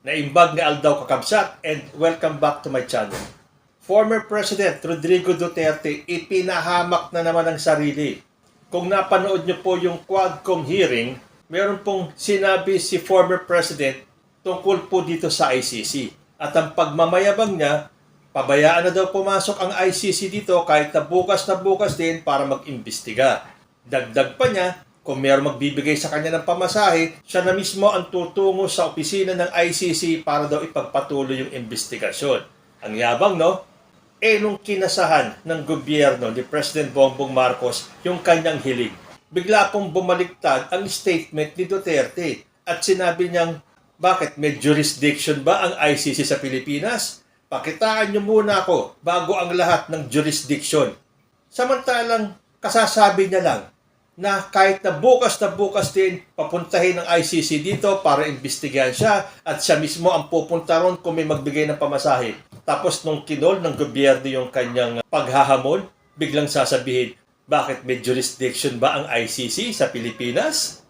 Naimbag ni Aldaw Kakabsat, and welcome back to my channel. Former President Rodrigo Duterte ipinahamak na naman ang sarili. Kung napanood niyo po yung Quadcom hearing, meron pong sinabi si former President tungkol po dito sa ICC. At ang pagmamayabang niya, pabayaan na daw pumasok ang ICC dito kahit na bukas din para mag-imbestiga. Dagdag pa niya, kung mayroong magbibigay sa kanya ng pamasahe, siya na mismo ang tutungo sa opisina ng ICC para daw ipagpatuloy yung investigasyon. Ang yabang, no? Nung kinasahan ng gobyerno ni President Bongbong Marcos yung kanyang hiling, bigla pong bumaliktad ang statement ni Duterte at sinabi niyang, bakit may jurisdiction ba ang ICC sa Pilipinas? Pakitaan niyo muna ako bago ang lahat ng jurisdiction. Samantalang kasasabi niya lang na kahit na bukas din papuntahin ng ICC dito para imbestigahan siya at siya mismo ang pupunta ron kung may magbigay ng pamasahe. Tapos nung kinol ng gobyerno yung kanyang paghahamon, biglang sasabihin, bakit may jurisdiction ba ang ICC sa Pilipinas?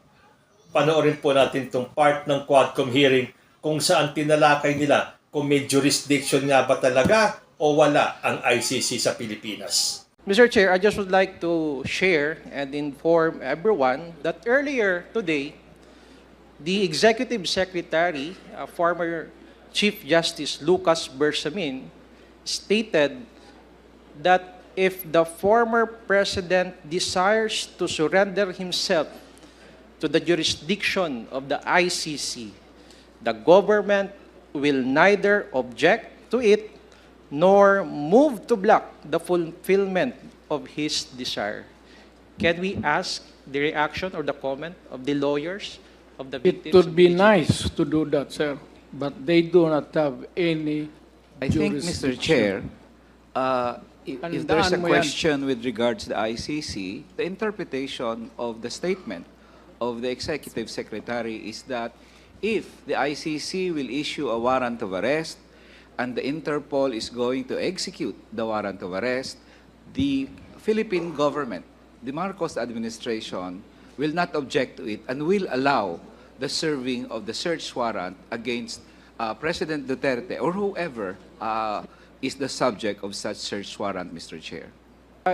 Panoorin po natin itong part ng Quadcom hearing kung saan tinalakay nila kung may jurisdiction nga ba talaga o wala ang ICC sa Pilipinas. Mr. Chair, I just would like to share and inform everyone that earlier today, the Executive Secretary, former Chief Justice Lucas Bersamin, stated that if the former President desires to surrender himself to the jurisdiction of the ICC, the government will neither object to it nor move to block the fulfillment of his desire. Can we ask the reaction or the comment of the lawyers of the victims? It would be nice to do that, sir, but they do not have any I think, Mr. Chair, if there's a question with regards to the ICC, the interpretation of the statement of the Executive Secretary is that if the ICC will issue a warrant of arrest and the Interpol is going to execute the warrant of arrest, the Philippine government, the Marcos administration, will not object to it and will allow the serving of the search warrant against President Duterte or whoever is the subject of such search warrant, Mr. Chair.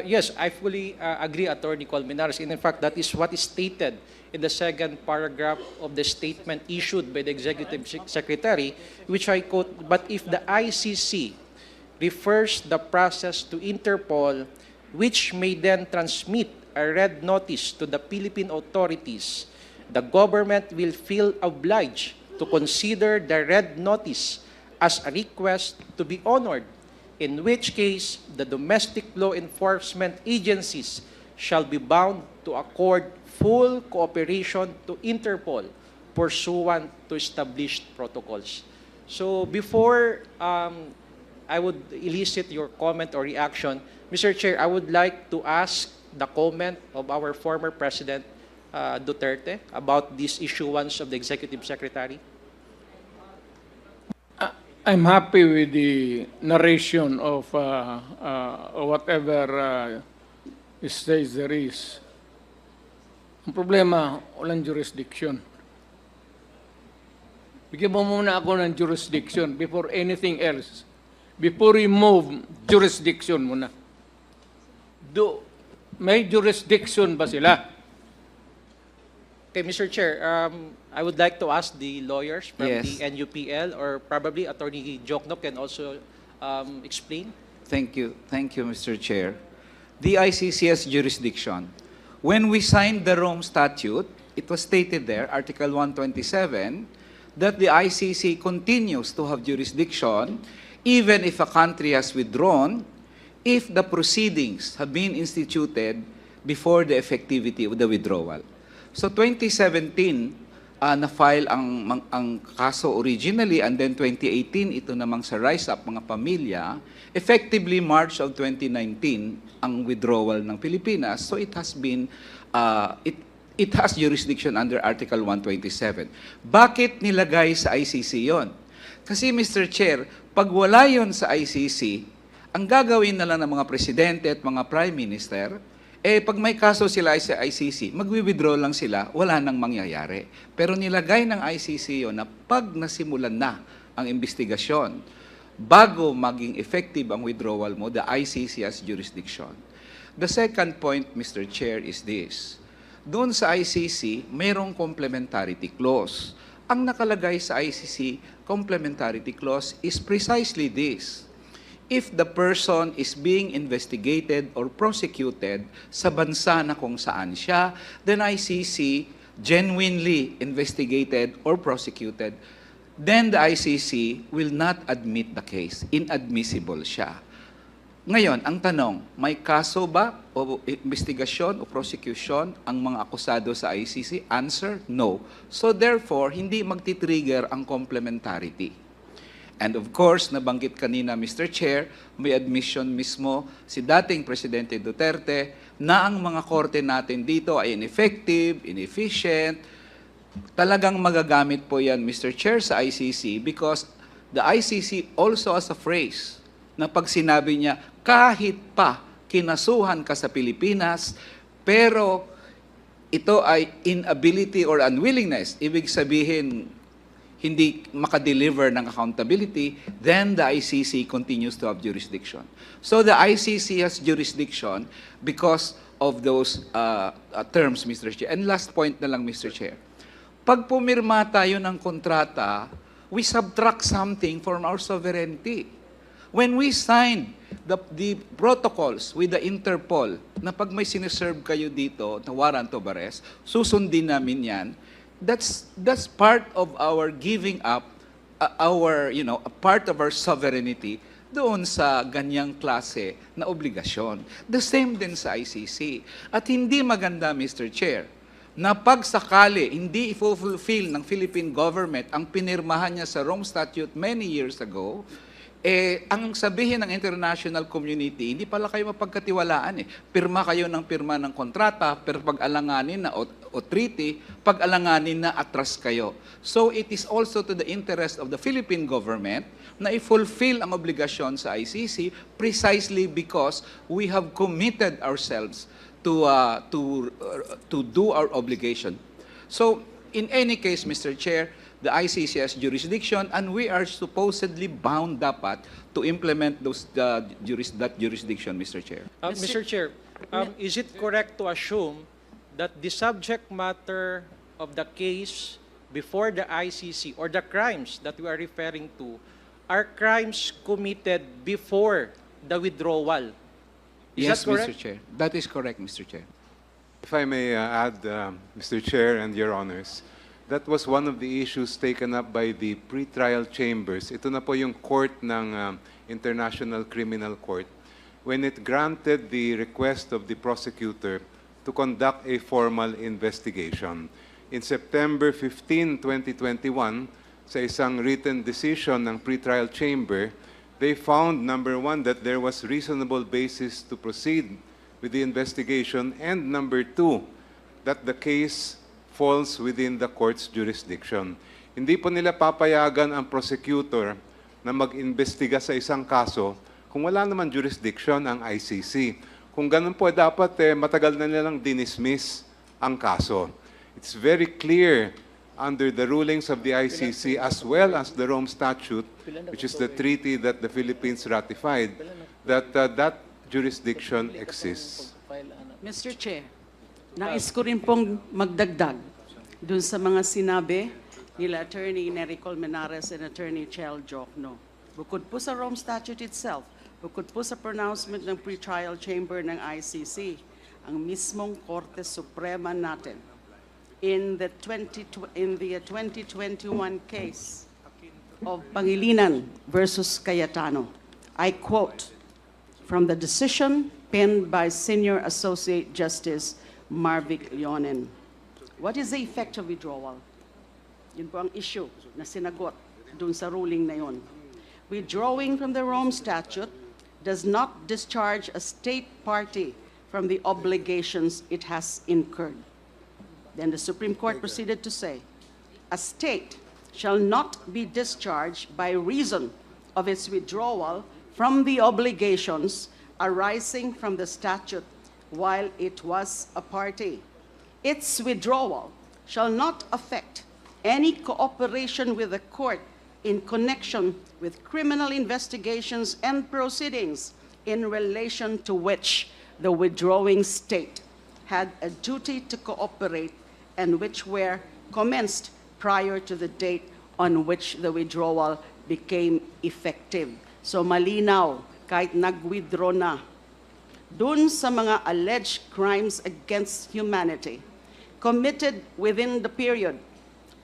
Yes, I fully agree, Attorney Colmenares. And in fact, that is what is stated in the second paragraph of the statement issued by the Executive Secretary, which I quote, but if the ICC refers the process to Interpol, which may then transmit a red notice to the Philippine authorities, the government will feel obliged to consider the red notice as a request to be honored, in which case the domestic law enforcement agencies shall be bound to accord full cooperation to Interpol pursuant to established protocols. So before I would elicit your comment or reaction, Mr. Chair, I would like to ask the comment of our former President Duterte about this issuance of the Executive Secretary. I'm happy with the narration of whatever stage there is. Ang problema, walang jurisdiction. Bigyan mo muna ako ng jurisdiction before anything else. Before you move, jurisdiction muna. May jurisdiction ba sila? Okay, Mr. Chair, I would like to ask the lawyers from Yes. the NUPL or probably Attorney Jokno can also explain. Thank you, Mr. Chair. The ICC has jurisdiction. When we signed the Rome Statute, it was stated there, Article 127, that the ICC continues to have jurisdiction even if a country has withdrawn, if the proceedings have been instituted before the effectivity of the withdrawal. So 2017, na-file ang kaso originally, and then 2018, ito namang sa Rise Up Mga Pamilya, effectively March of 2019, ang withdrawal ng Pilipinas. So it has been, it has jurisdiction under Article 127. Bakit nilagay sa ICC yon? Kasi Mr. Chair, pag wala yon sa ICC, ang gagawin na lang ng mga presidente at mga prime minister, Pag may kaso sila sa ICC, magwi-withdraw lang sila, wala nang mangyayari. Pero nilagay ng ICC yun na pag nasimulan na ang investigasyon, bago maging effective ang withdrawal mo, the ICC has jurisdiction. The second point, Mr. Chair, is this. Doon sa ICC, mayroong complementarity clause. Ang nakalagay sa ICC complementarity clause is precisely this. If the person is being investigated or prosecuted sa bansa na kung saan siya, then ICC genuinely investigated or prosecuted, then the ICC will not admit the case. Inadmissible siya. Ngayon, ang tanong, may kaso ba o investigasyon o prosecution ang mga akusado sa ICC? Answer, no. So therefore, hindi magti-trigger ang complementarity. And of course, nabanggit kanina, Mr. Chair, may admission mismo si dating Presidente Duterte na ang mga korte natin dito ay ineffective, inefficient. Talagang magagamit po yan, Mr. Chair, sa ICC because the ICC also has a phrase na pag sinabi niya, kahit pa kinasuhan ka sa Pilipinas, pero ito ay inability or unwillingness, ibig sabihin, hindi makadeliver ng accountability, then the ICC continues to have jurisdiction. So the ICC has jurisdiction because of those terms, Mr. Chair. And last point na lang, Mr. Chair. Pag pumirma tayo ng kontrata, we subtract something from our sovereignty. When we signed the protocols with the Interpol, na pag may siniserve kayo dito na warrant of arrest, susundin namin yan, that's part of our giving up a part of our sovereignty doon sa ganyang klase na obligasyon. The same din sa ICC. At hindi maganda, Mr. Chair, na pag sakali hindi i-fulfill ng Philippine government ang pinirmahan niya sa Rome Statute many years ago, ang sabihin ng international community, hindi pala kayo mapagkatiwalaan Pirma kayo ng pirma ng kontrata, pero pag-alanganin na o treaty, pag-alanganin na atras kayo. So it is also to the interest of the Philippine government na i-fulfill ang obligasyon sa ICC precisely because we have committed ourselves to do our obligation. So in any case, Mr. Chair, the ICC has jurisdiction, and we are supposedly bound dapat to implement that jurisdiction, Mr. Chair. Mr. Chair, is it correct to assume that the subject matter of the case before the ICC or the crimes that we are referring to are crimes committed before the withdrawal? Is Yes, that correct? Mr. Chair. That is correct, Mr. Chair. If I may add, Mr. Chair and Your Honors, that was one of the issues taken up by the pretrial chambers. Ito na po yung court ng International Criminal Court when it granted the request of the prosecutor to conduct a formal investigation. In September 15, 2021, sa isang written decision ng pretrial chamber, they found, number one, that there was reasonable basis to proceed with the investigation, and number two, that the case falls within the court's jurisdiction. Hindi po nila papayagan ang prosecutor na mag-imbestiga sa isang kaso kung wala naman jurisdiction ang ICC. Kung ganun po, dapat matagal na nilang dinismiss ang kaso. It's very clear under the rulings of the ICC as well as the Rome Statute, which is the treaty that the Philippines ratified, that that jurisdiction exists. Mr. Chair, nais ko rin pong magdagdag dun sa mga sinabi nila Attorney Nery Colmenares and Attorney Chel Jokno. Bukod po sa Rome Statute itself, bukod po sa pronouncement ng pretrial chamber ng ICC, ang mismong Korte Suprema natin, in the 2021 case of Pangilinan versus Cayetano, I quote from the decision penned by Senior Associate Justice Marvic Leonen. What is the effect of withdrawal? Yun po ang issue na sinagot dun sa ruling na yun. Withdrawing from the Rome Statute does not discharge a state party from the obligations it has incurred. Then the Supreme Court proceeded to say, a state shall not be discharged by reason of its withdrawal from the obligations arising from the statute while it was a party. Its withdrawal shall not affect any cooperation with the court in connection with criminal investigations and proceedings in relation to which the withdrawing state had a duty to cooperate and which were commenced prior to the date on which the withdrawal became effective. So malinaw, kahit nag-withdraw na, dun sa mga alleged crimes against humanity committed within the period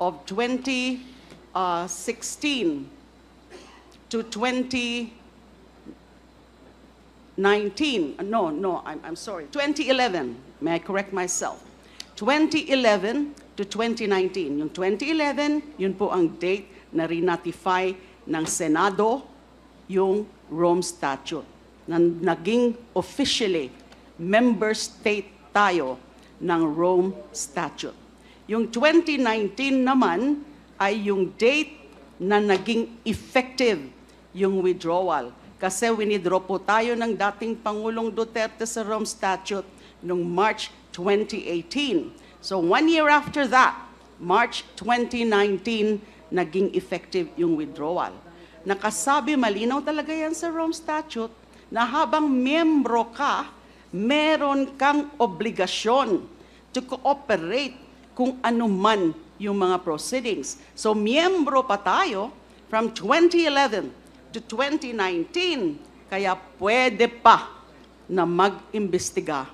of 2016 to 2019, I'm sorry, 2011, may I correct myself, 2011 to 2019. Yung 2011, yun po ang date na rinatify ng Senado yung Rome Statute. Na naging officially member state tayo ng Rome Statute. Yung 2019 naman ay yung date na naging effective yung withdrawal. Kasi winidraw po tayo ng dating Pangulong Duterte sa Rome Statute noong March 2018. So 1 year after that, March 2019, naging effective yung withdrawal. Nakasabi, malinaw talaga yan sa Rome Statute, na habang miyembro ka, meron kang obligasyon to cooperate kung ano man yung mga proceedings. So miyembro pa tayo from 2011 to 2019, kaya pwede pa na mag-imbestiga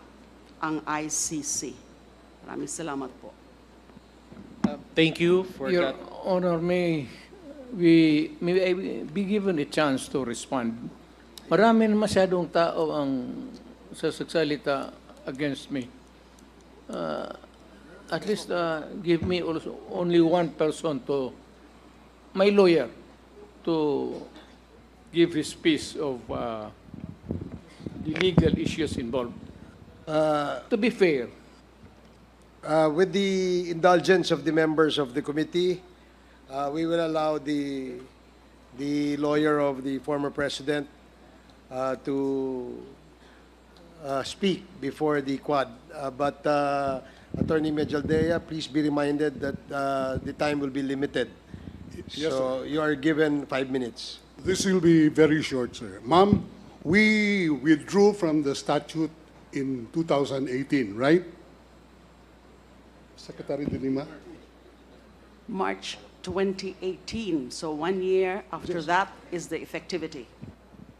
ang ICC. Maraming salamat po. Thank you for Your that. Honor, may I be given a chance to respond? Marami na masyadong tao ang sasagsalita against me. At least give me also only one person to, my lawyer, to give his piece of the legal issues involved. To be fair, With the indulgence of the members of the committee, we will allow the lawyer of the former president to speak before the Quad. But Attorney Medjaldea, please be reminded that the time will be limited. Yes, So you are given 5 minutes. This will be very short, sir. Ma'am, we withdrew from the statute in 2018, right? Secretary De Lima? March 2018, so 1 year after that is the effectivity.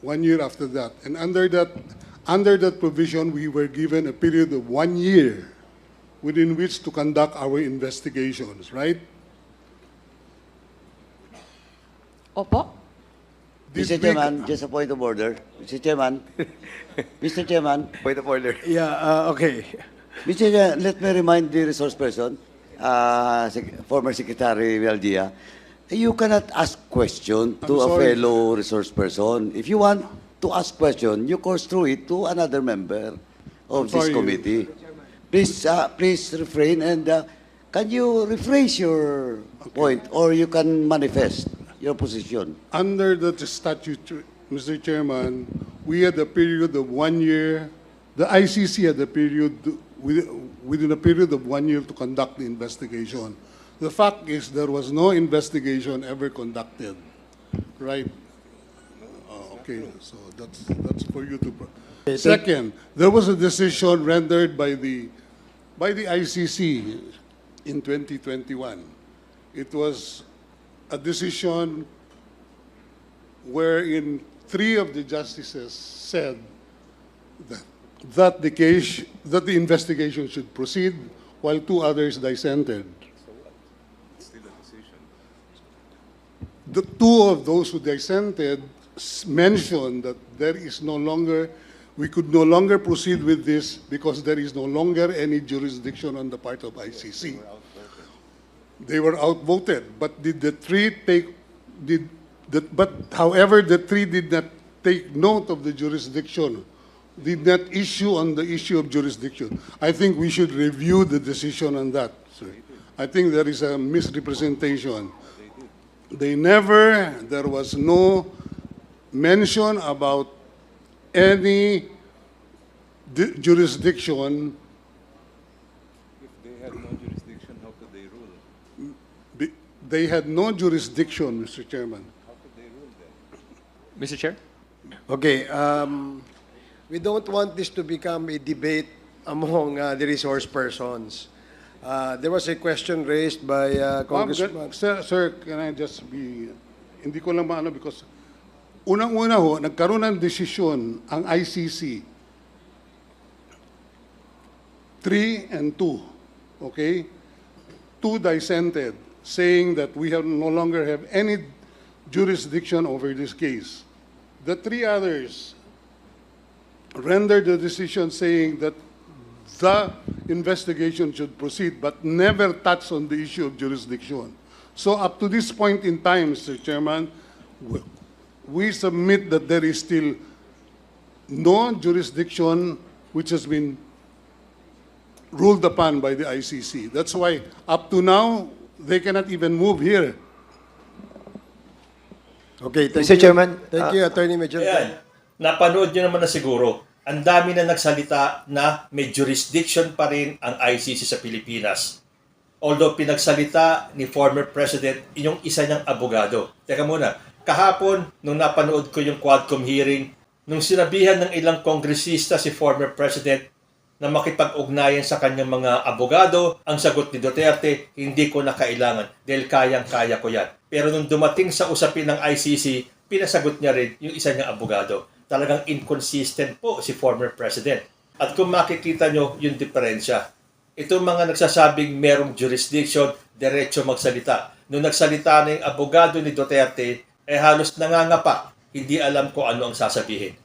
1 year after that. And under that provision, we were given a period of 1 year within which to conduct our investigations, right? Opo? Did Mr. we- Chairman, just a point of order. Mr. Chairman, Mr. Chairman, point of order. Yeah, okay. Mr. Chairman, let me remind the resource person, former Secretary Valdia, you cannot ask question to I'm a sorry. fellow resource person. If you want to ask question, you course through it to another member of this sorry. committee. Please refrain and can you rephrase your point or you can manifest your position? Under the statute, Mr. Chairman, we had a period of 1 year. The ICC had a period within a period of 1 year to conduct the investigation. The fact is there was no investigation ever conducted, right? Okay, so that's for you to. Second, there was a decision rendered by the ICC in 2021. It was a decision wherein 3 of the justices said that the investigation should proceed, while 2 others dissented. The 2 of those who dissented mentioned that we could no longer proceed with this because there is no longer any jurisdiction on the part of ICC. They were outvoted, but however, the 3 did not take note of the jurisdiction, did not issue on the issue of jurisdiction. I think we should review the decision on that, sir. I think there is a misrepresentation. There was no mention about any jurisdiction. If they had no jurisdiction, how could they rule? They had no jurisdiction, Mr. Chairman. Mr. Chair? Okay, we don't want this to become a debate among the resource persons. There was a question raised by Congressman. Sir, can I just be, hindi ko lang maano because unang-una ho, nagkaroon ng desisyon ang ICC 3 and 2, okay? 2 dissented, saying that we no longer have any jurisdiction over this case. The 3 others rendered the decision saying that the investigation should proceed, but never touch on the issue of jurisdiction. So up to this point in time, Mr. Chairman, we submit that there is still no jurisdiction which has been ruled upon by the ICC. That's why up to now, they cannot even move here. Okay, thank Mr. you. Chairman, Thank you, Attorney Major. Ayan, napanood nyo naman na siguro, ang dami na nagsalita na may jurisdiction pa rin ang ICC sa Pilipinas. Although pinagsalita ni former President yung isa niyang abogado. Teka muna, kahapon nung napanood ko yung Quadcom hearing, nung sinabihan ng ilang kongresista si former President na makipag-ugnayan sa kanyang mga abogado, ang sagot ni Duterte, hindi ko na kailangan dahil kayang-kaya ko yan. Pero nung dumating sa usapin ng ICC, pinasagot niya rin yung isa niyang abogado. Talagang inconsistent po si former President. At kung makikita nyo yung diferensya, itong mga nagsasabing merong jurisdiction, diretso magsalita. Nung nagsalita na yung abogado ni Duterte, halos nangangapa, hindi alam ko ano ang sasabihin.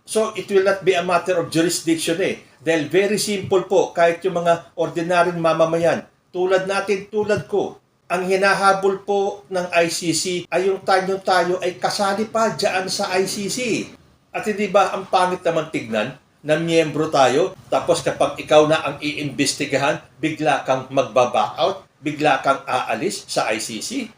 So, it will not be a matter of jurisdiction Dahil very simple po, kahit yung mga ordinaryong mamamayan, tulad natin, tulad ko, ang hinahabol po ng ICC ay yung tayo ay kasali pa dyan sa ICC. At hindi ba ang pangit naman tignan na miyembro tayo, tapos kapag ikaw na ang iimbestigahan, bigla kang magbaback out, bigla kang aalis sa ICC?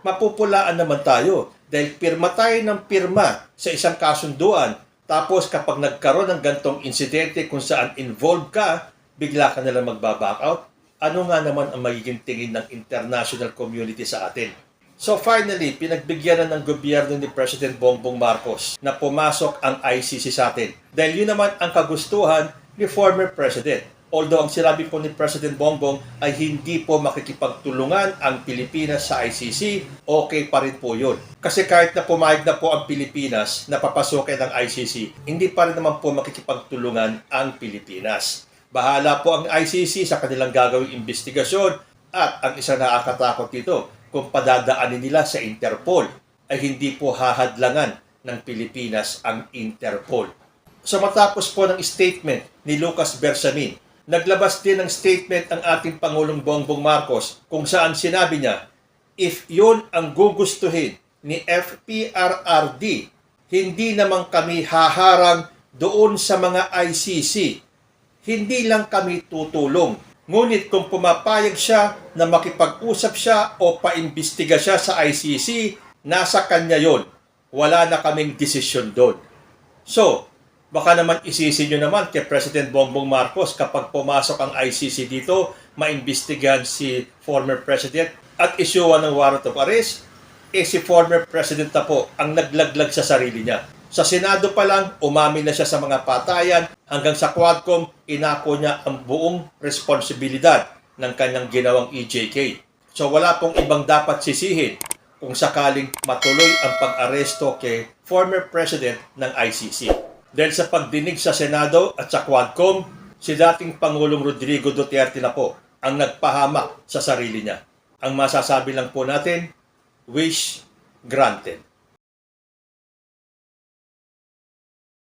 Mapupulaan naman tayo dahil pirma tayo ng pirma sa isang kasunduan. Tapos kapag nagkaroon ng gantong insidente kung saan involved ka, bigla ka nalang magbaback out. Ano nga naman ang magiging tingin ng international community sa atin? So finally, pinagbigyan na ng gobyerno ni President Bongbong Marcos na pumasok ang ICC sa atin. Dahil yun naman ang kagustuhan ni former President. Although ang sinabi po ni President Bongbong ay hindi po makikipagtulungan ang Pilipinas sa ICC, okay pa rin po yun. Kasi kahit na pumayag na po ang Pilipinas na papasukin ng ICC, hindi pa rin naman po makikipagtulungan ang Pilipinas. Bahala po ang ICC sa kanilang gagawing investigasyon at ang isa na nakakatakot dito, kung padadaanin nila sa Interpol, ay hindi po hahadlangan ng Pilipinas ang Interpol. So matapos po ng statement ni Lucas Bersamin, naglabas din ng statement ang ating Pangulong Bongbong Marcos kung saan sinabi niya, if yun ang gugustuhin ni FPRRD, hindi naman kami haharang doon sa mga ICC. Hindi lang kami tutulong. Ngunit kung pumapayag siya na makipag-usap siya o paimbestiga siya sa ICC, nasa kanya yon. Wala na kaming desisyon doon. So, baka naman isisi nyo naman kay President Bongbong Marcos kapag pumasok ang ICC dito, maimbestigahan si former President at isyuwan ng warrant of arrest, si former President na po ang naglaglag sa sarili niya. Sa Senado pa lang, umamin na siya sa mga patayan, hanggang sa Quadcom, inako niya ang buong responsibilidad ng kanyang ginawang EJK. So wala pong ibang dapat sisihin kung sakaling matuloy ang pag-aresto kay former President ng ICC. Dahil sa pagdinig sa Senado at sa Quadcom, si dating Pangulong Rodrigo Duterte na po ang nagpahamak sa sarili niya. Ang masasabi lang po natin, wish granted.